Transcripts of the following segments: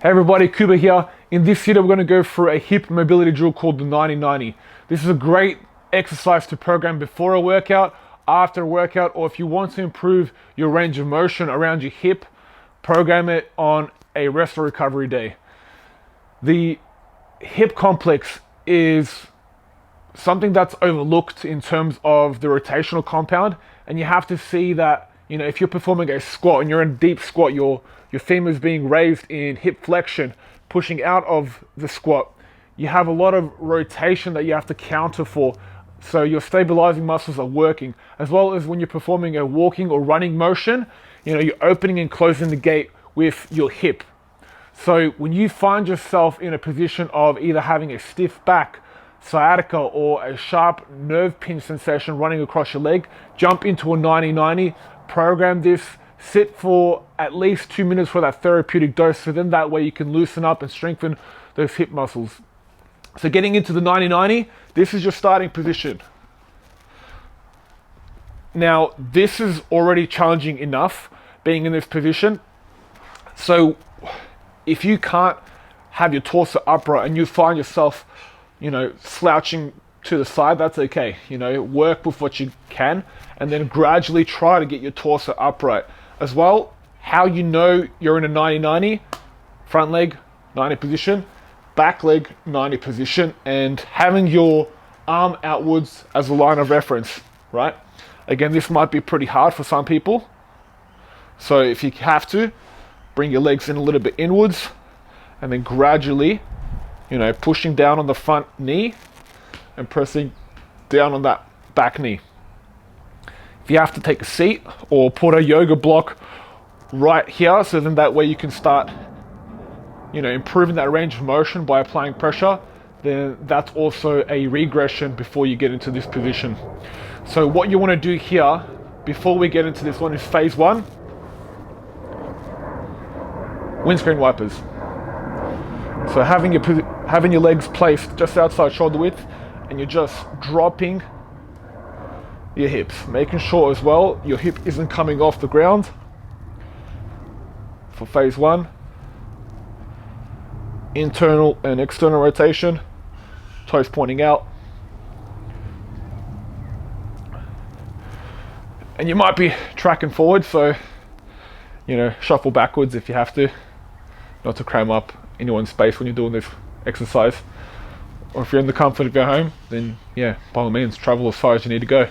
Hey everybody, Kuba here. In this video, we're going to go through a hip mobility drill called the 90-90. This is a great exercise to program before a workout, after a workout, or if you want to improve your range of motion around your hip, program it on a rest or recovery day. The hip complex is something that's overlooked in terms of the rotational compound, and you have to see that, if you're performing a squat and you're in a deep squat, your femur is being raised in hip flexion, pushing out of the squat. You have a lot of rotation that you have to counter for, so your stabilizing muscles are working, as well as when you're performing a walking or running motion, you're opening and closing the gate with your hip. So when you find yourself in a position of either having a stiff back, sciatica, or a sharp nerve pinch sensation running across your leg, jump into a 90-90, program this, sit for at least 2 minutes for that therapeutic dose, so then that way you can loosen up and strengthen those hip muscles. So getting into the 90-90, this is your starting position. Now, this is already challenging enough being in this position. So if you can't have your torso upright and you find yourself, slouching to the side, that's okay. Work with what you can and then gradually try to get your torso upright. As well, how you know you're in a 90-90, front leg 90 position, back leg 90 position, and having your arm outwards as a line of reference, right? Again, this might be pretty hard for some people. So if you have to, bring your legs in a little bit inwards and then gradually, pushing down on the front knee and pressing down on that back knee. If you have to take a seat or put a yoga block right here, so then that way you can start, improving that range of motion by applying pressure, then that's also a regression before you get into this position. So what you want to do here, before we get into this one, is phase one, windscreen wipers. So having your legs placed just outside shoulder width, and you're just dropping your hips, making sure as well your hip isn't coming off the ground. For phase one, internal and external rotation, toes pointing out. And you might be tracking forward, so shuffle backwards if you have to, not to cram up anyone's space when you're doing this exercise. Or if you're in the comfort of your home, then yeah, by all means, travel as far as you need to go.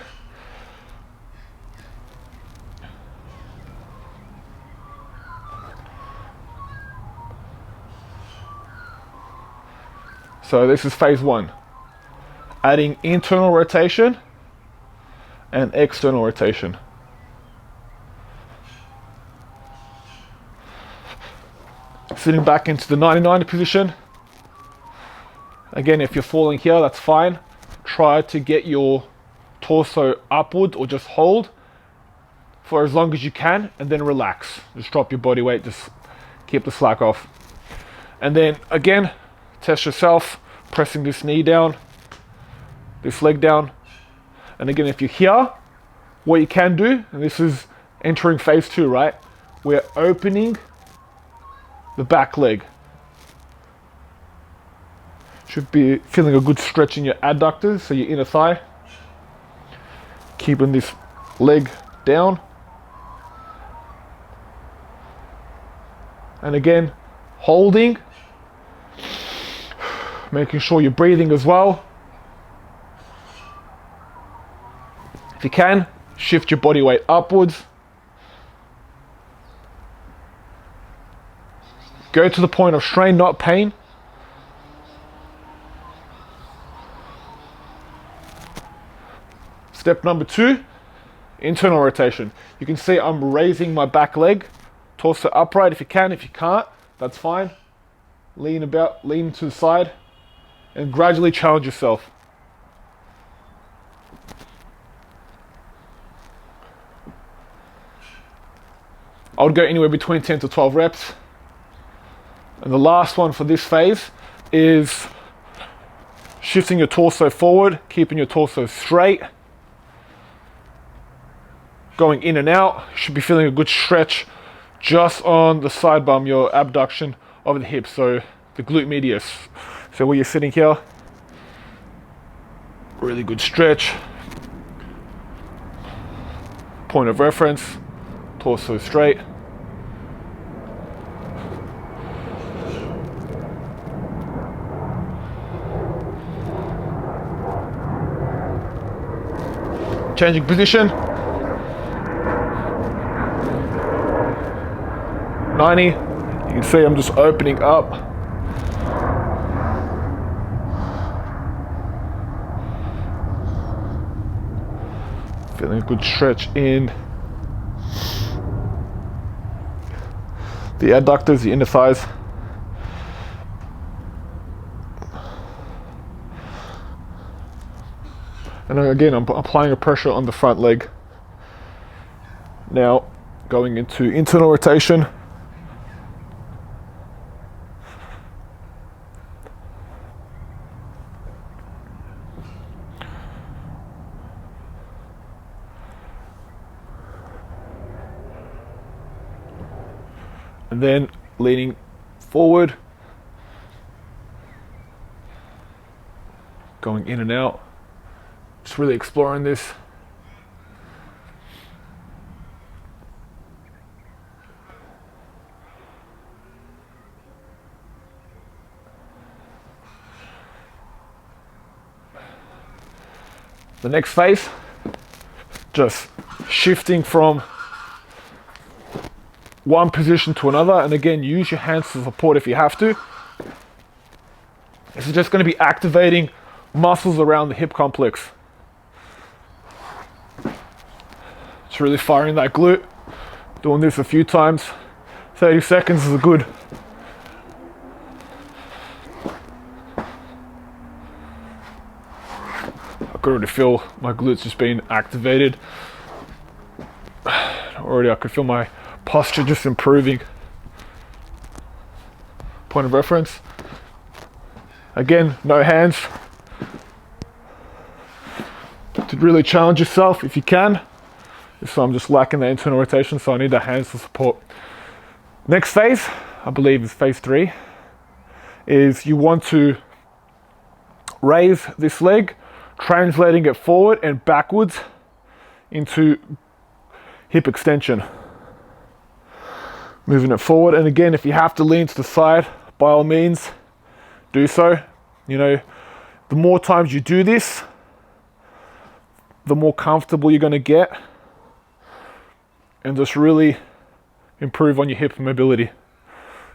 So this is phase one, adding internal rotation and external rotation. Sitting back into the 90-90 position. Again, if you're falling here, that's fine. Try to get your torso upward or just hold for as long as you can and then relax. Just drop your body weight, just keep the slack off. And then again, test yourself, pressing this knee down, this leg down. And again, if you're here, what you can do, and this is entering phase two, right? We're opening the back leg. Should be feeling a good stretch in your adductors, so your inner thigh. Keeping this leg down. And again, holding. Making sure you're breathing as well. If you can, shift your body weight upwards. Go to the point of strain, not pain. Step number two, internal rotation. You can see I'm raising my back leg, torso upright if you can. If you can't, that's fine. Lean to the side and gradually challenge yourself. I would go anywhere between 10 to 12 reps. And the last one for this phase is shifting your torso forward, keeping your torso straight. Going in and out, should be feeling a good stretch just on the side bum, your abduction of the hips, so the glute medius. So where you're sitting here, really good stretch. Point of reference, torso straight. Changing position. 90. You can see I'm just opening up. Feeling a good stretch in the adductors, the inner thighs. And again, I'm applying a pressure on the front leg. Now, going into internal rotation. And then leaning forward, going in and out. Just really exploring this. The next phase, just shifting from one position to another, and again, use your hands to support if you have to. This is just going to be activating muscles around the hip complex. It's really firing that glute. Doing this a few times. 30 seconds is good. I could already feel my glutes just being activated. Already I could feel my posture just improving. Point of reference. Again, no hands. To really challenge yourself if you can. So I'm just lacking the internal rotation, so I need the hands to support. Next phase, I believe is phase 3, is you want to raise this leg, translating it forward and backwards into hip extension. Moving it forward, and again, if you have to lean to the side, by all means, do so. You know, the more times you do this, the more comfortable you're going to get, and just really improve on your hip mobility.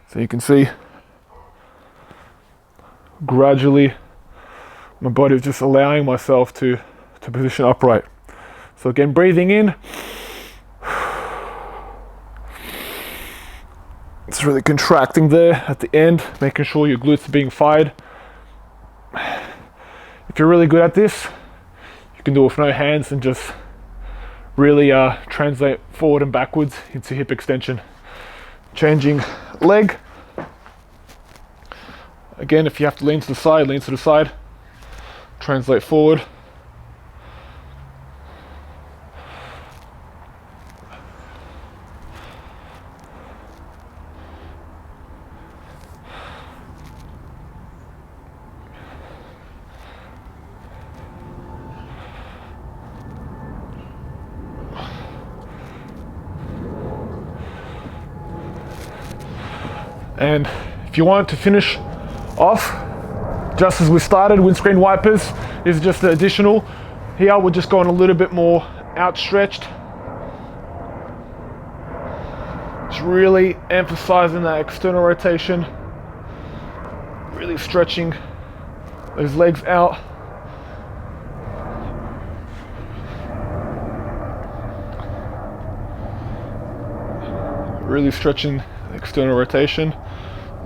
So you can see gradually my body is just allowing myself to position upright. So again, breathing in. It's really contracting there at the end, making sure your glutes are being fired. If you're really good at this, you can do it with no hands and just really translate forward and backwards into hip extension. Changing leg. Again, if you have to lean to the side, lean to the side. Translate forward. And if you want to finish off just as we started, windscreen wipers is just the additional. Here we're just going a little bit more outstretched. Just really emphasizing that external rotation. Really stretching those legs out. Really stretching the external rotation.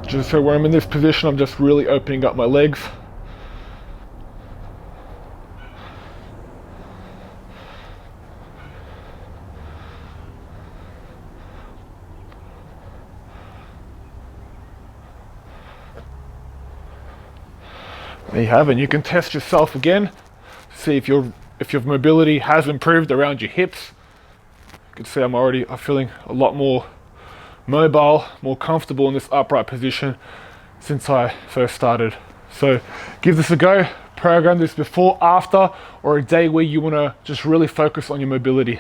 Just so when I'm in this position, I'm just really opening up my legs. There you have it. You can test yourself again, see if your mobility has improved around your hips. You can see I'm feeling a lot more mobile, more comfortable in this upright position since I first started. So give this a go, program this before, after, or a day where you want to just really focus on your mobility.